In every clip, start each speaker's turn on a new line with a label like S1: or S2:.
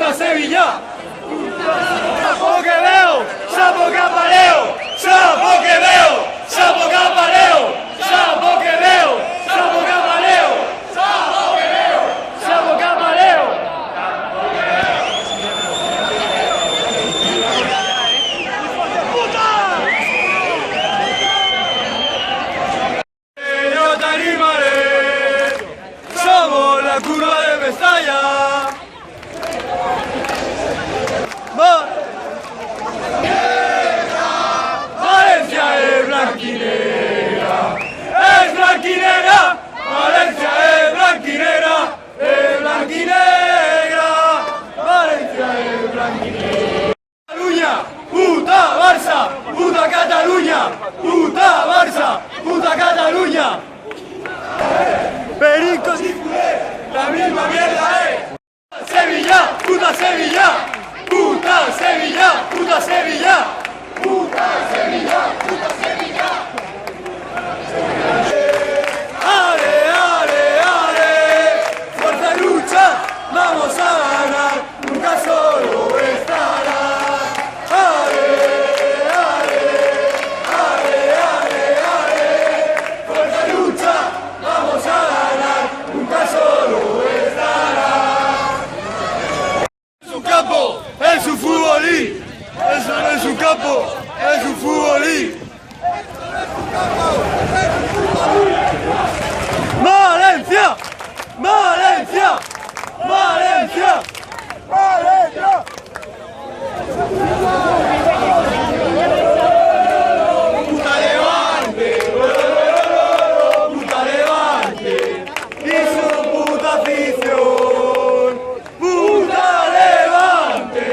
S1: puta Sevilla. Sapo que veo, sapo que apareo, sapo que veo, sapo que apareo, sapo que veo, sapo que apareo, sapo que veo, sapo que apareo. Yo te animaré, somos la curva de Mestalla. Valencia es blanquinegra, es blanquinegra, Valencia es blanquinegra, es blanquinegra, Valencia es blanquinegra. Cataluña, puta Barça, puta Cataluña, puta Barça, puta Cataluña. Pericos y culé, la misma mierda es. Sevilla, puta Sevilla. Puta Sevilla, puta Sevilla, puta Sevilla, puta Sevilla. Ale, ale, ale, fuerza y lucha, vamos a ganar, nunca solo estará. Ale, ale, ale, ale, ale, fuerza y lucha, vamos a ganar, nunca solo estará. Su campo. Es un futbolí, eso no es un campo, es un futbolí. Valencia, Valencia, Valencia, Valencia. Puta Levante, puta Levante, y su puta afición, puta Levante.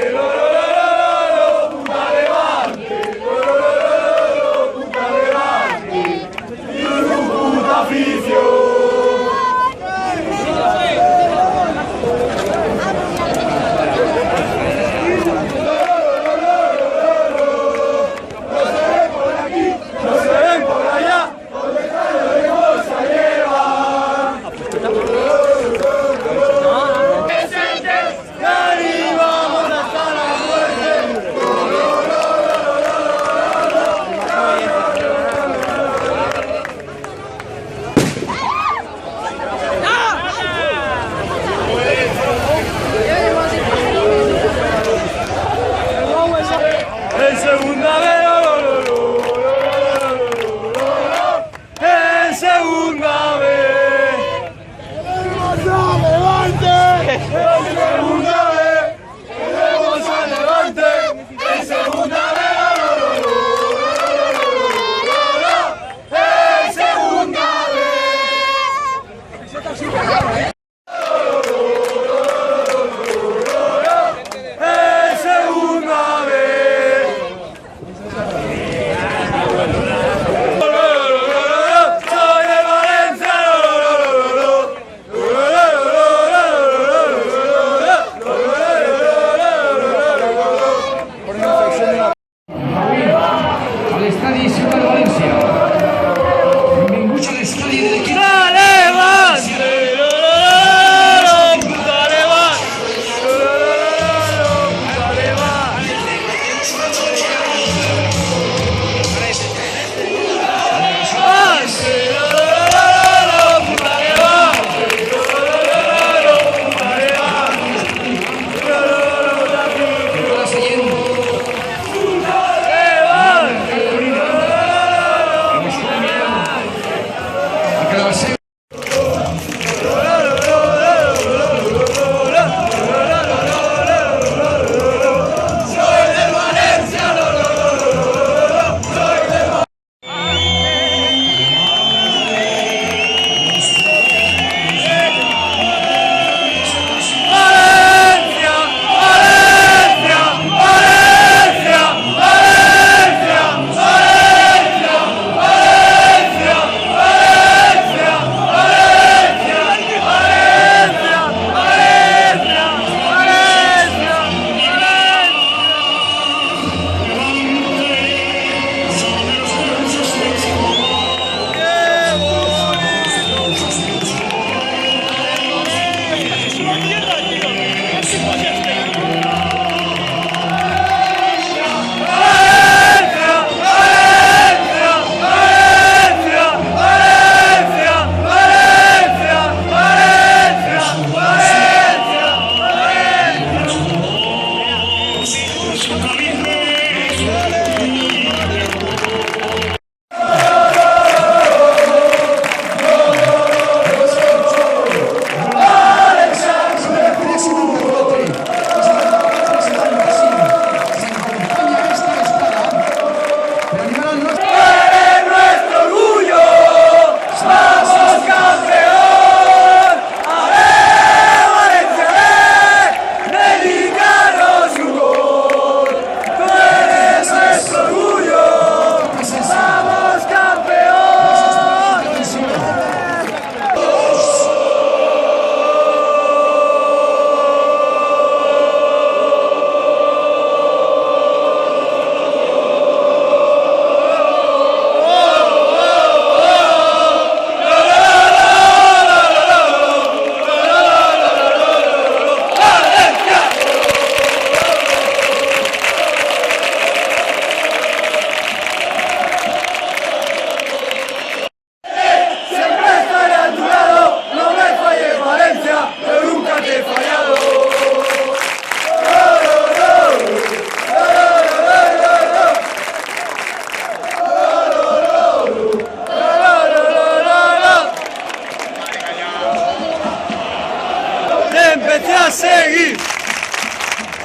S1: a seguir,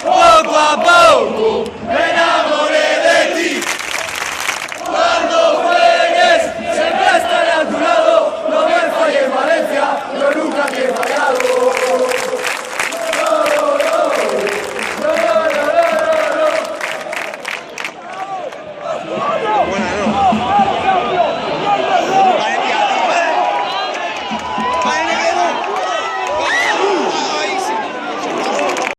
S1: poco a poco.